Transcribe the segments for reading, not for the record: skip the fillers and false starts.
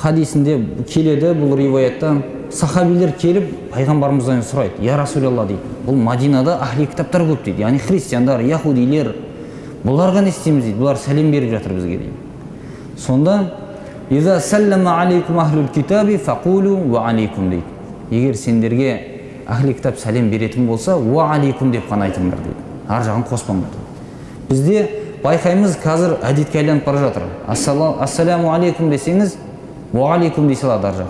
хадисінде келеді, бұл риwayatта сахабилер келіп пайғамбарымыздан сұрайды: "Я Расулалла" дейді. Бұл Мадинада ахли кітаптар көп дейді. Яғни христиандар, яһудилер. Бұларға не істейміз дейді? Бұлар сәлем беріп жатыр бізге дейді. Сонда "Иза саллама алейкум ахлул китаби фақулу ва алейкум" дейді. Егер сендерге ахли кітап сәлем беретін болса, "ва алейкум" деп қана айтыңдар дейді. Ар жағын қоспаңдар дейді. Бізде байқаймыз, қазір әдетке айланып бара жатыр. "Ассаламу алейкум" десеңіз, "ва алейкум" дей салады ар жақ.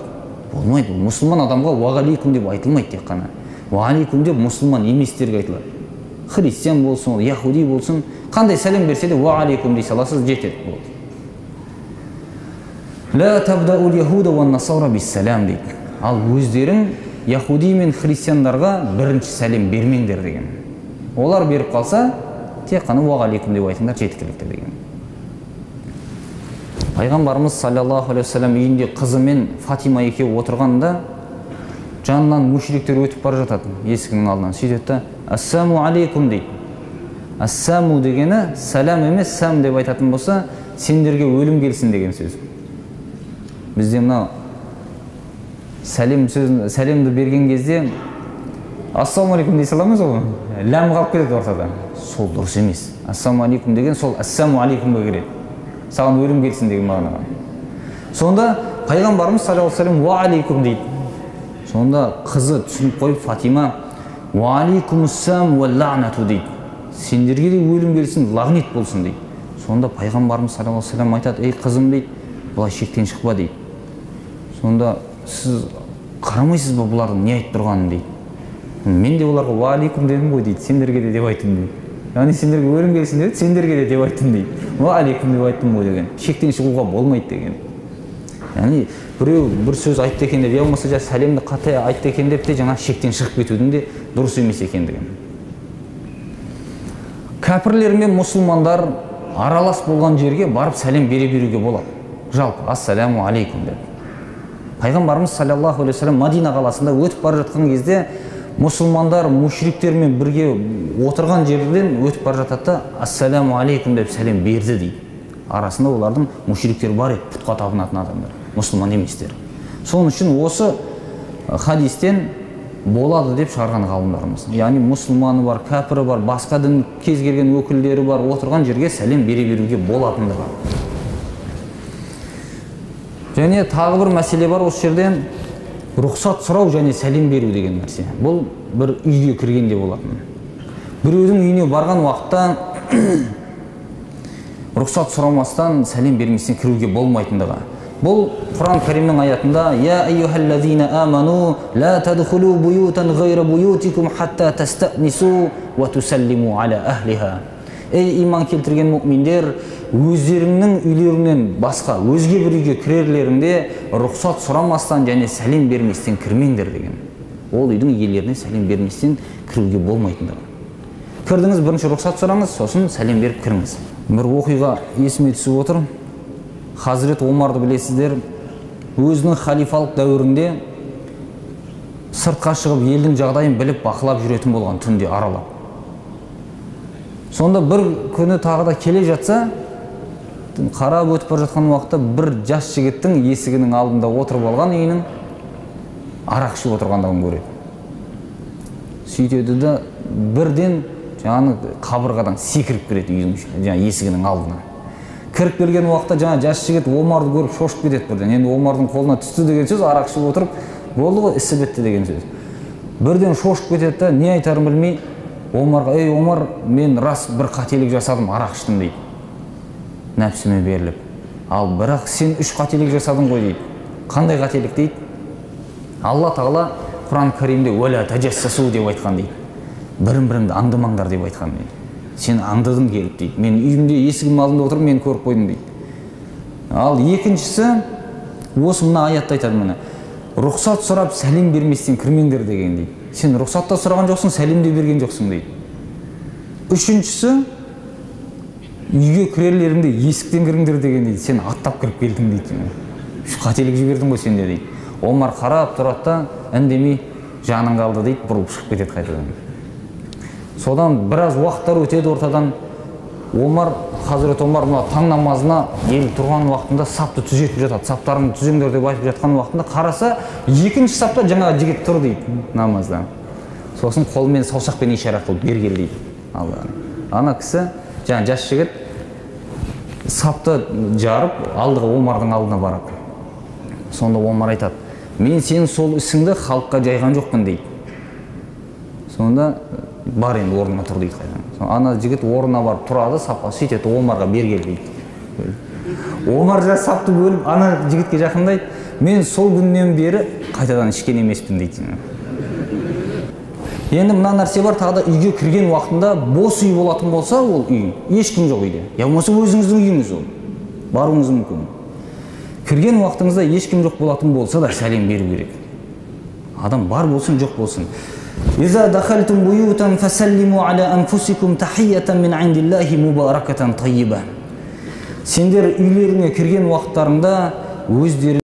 Болмайды. Мұсылман адамға "ва алейкум" деп айтылмайды тек қана. "Ва алейкум" деп мұсылман еместерге айтылады. Христиан болсын, яһуди болсын, қандай сәлем берсе де "ва алейкум" дей саласыз, жетеді. "Ла табдаул яһуда ва насара бис-салам" дейді. Ал өздерің яһуди мен христиандарға бірінші сәлем бермеңдер деген. Олар беріп қалса, тек қана "ва алейкум" деп айтыңдар, жеткілікті деген. Пайғамбарымыз саллаллаху алейхи вассалам үйінде қызымен Фатима екеуі отырғанда жанынан мушриктер өтіп бара жатады есігінің алдынан. Сөйтеді да "Ассаму алейкум" дейді. Ассаму дегені сәлем емес, сәм деп айтатын болса, сендерге өлім келсін деген сөз. Бізде мына сәлемді берген кезде "Ассаму алейкум" дей саламыз ғой, ләм қалып кетеді ортада. Сол дұрыс емес. "Ассаму алейкум" деген сол "Ассаму алейкумға" кіреді. Саған өлім келсін деген мағынаға. Сонда пайғамбарымыз саллаллаху алейхи вассалам "ва алейкум" дейді. Сонда қызы түсініп қойып Фатима "ва алейкумуссам ва лаънату" дейді. Сендерге де өлім келсін, лағнет болсын дейді. Сонда пайғамбарымыз саллаллаху алейхи вассалам айтады: "Ей қызым" дейді, "бұлай шектен шықпа" дейді. Сонда сіз қарамайсыз ба бұлардың не айтып тұрғанын дейді. "Мен де оларға "ва алейкум" дедім ғой" дейді, "сендерге де" деп айттым дейді. Яғни сендерге өлім келсін деді, сендерге де деп айттым дейді. "Ва алейкум" деп айттым ғой деген. Шектен шығуға болмайды деген. Яғни біреу бір сөз айтты екен деп, я болмаса сәлемді қате айтты екен деп те жаңа шектен шығып кетудің де дұрыс емес екендігін. Кәпірлер мен мұсылмандар аралас болған жерге барып сәлем бере беруге болады. Жалпы "Ассаламу алейкум" деп. Пайғамбарымыз саллаллаху алейхи вассалам Мадина қаласында өтіп бара жатқан кезде мұсылмандар мушриктермен бірге отырған жерден өтіп бара жатады да "Ассаламу алейкум" деп сәлем берді дейді. Арасында олардың мушриктер бар еді, пұтқа табынатын адамдар, мұсылман еместер. Соның үшін осы хадистен болады деп шығарған ғалымдарымыз. Яғни мұсылманы бар, кәпірі бар, басқа дін кез келген өкілдері бар, отырған жерге сәлем бере беруге болатындығы. Және тағы бір мәселе бар осы жерден, рұқсат сұрау және сәлем беру деген нәрсе. Бұл бір үйге кіргенде болатын. Біреудің үйіне барған уақытта рұқсат сұрамастан сәлем берместен кіруге болмайтындығы. Бұл Құран Кәрімнің аятында: "Я айюхаллазина аману ла тадхулу буютан гайра буютикум хатта тастанису ва тусаллиму аля ахлиха." Ей иман келтірген мұъминдер, өздеріңнің үйлерінен басқа өзге бір үйге кірерлерінде рұқсат сұрамастан және сәлем берместен кірмеңдер деген. Ол үйдің иелеріне сәлем берместен кіруге болмайтындығы. Кірдіңіз, бірінші рұқсат сұраңыз, сосын сәлем беріп кіріңіз. Бір оқиға есіме түсіп отыр. Хазірет Омарды білесіздер, өзінің халифалық дәуірінде сыртқа шығып елдің жағдайын біліп бақылап жүретін болған, түнде аралап. Сонда бір күні тағы да келе жатса, қарап өтіп бара жатқан уақытта бір жас жігіттің есігінің алдында отырып алған үйінің арақ ішіп отырғандығын көреді. Сөйтеді де бірден жаңағы қабырғадан секіріп кіреді үйдің жаңағы есігінің алдына. Кіріп келген уақытта жаңа жас жігіт Омарды көріп шошып кетеді бірден. Енді Омардың қолына түсті деген сөз, арақ ішіп отырып, болды ғой, ісі бітті деген сөз. Бірден шошып кетеді де, не айтарын білмей Омарға: "Ей Омар, мен рас бір қателік жасадым, арақ іштім" дейді. Нәпсіме беріліп. "Ал бірақ сен 3 қателік жасадың ғой" дейді. "Қандай қателік" дейді? Алла Тағала Құран Кәрімде "Уәлә тәжәссәсу" деп айтқан дейді. Бірін-біріңді аңдымаңдар деп айтқан дейді. Сен аңдыдың келіп дейді. Мен үйімде есігім алдында отырып, мен көріп қойдым дейді. Ал екіншісі, осы мына аятта айтады міне: "Рұқсат сұрап сәлем берместен кірмеңдер" деген дейді. Сен рұқсатта сұраған жоқсың, сәлем де берген жоқсың дейді. Үшіншісі, үйге кірерлерінде есіктен кіріңдер деген дейді. Сен аттап кіріп келдің дейді. Қателік жібердің ғой сен де дейді. Омар қарап тұрады да, үндемей жаның қалды дейді, бұрылып шығып кетеді қайтадан. Содан біраз уақыттар өтеді ортадан. Омар, Хазірет Омар мына таң намазына ел тұрған уақытында сапты түзетіп жатады. Саптарыңды түзеңдер деп айтып жатқан уақытында қараса, екінші сапта жаңағы жігіт тұр дейді намазда. Сосын қолмен саусақпен ишара қылып бергел дейді. Ана кісі, жаңа жас жігіт сапты жарып, алдыға Омардың алдына барады. Сонда Омар айтады: "Мен сенің сол ісіңді халыққа жайған жоқпын" дейді. Сонда бар енді орнына тұр дейді. Ана жігіт орнына барып тұрады, сапқа сөйтеді, Омарға бергел дейді. Омар жас сапты бөліп, ана жігітке жақындайды: "Мен сол күннен бері қайтадан ішкен емеспін" дейді. Енді мына нәрсе бар, тағы да үйге кірген уақытында бос үй болатын болса, ол үй, ешкім жоқ үйде. Я болмаса өзіңіздің үйіңіз ол. Баруыңыз мүмкін. Кірген уақытыңызда ешкім жоқ болатын болса да сәлем беру керек. Адам бар болсын, жоқ болсын. إذا دخلتم بيوتا فسلموا على أنفسكم تحية من عند الله مباركة طيبة. Сендер үйлеріңе кірген уақыттарында өздері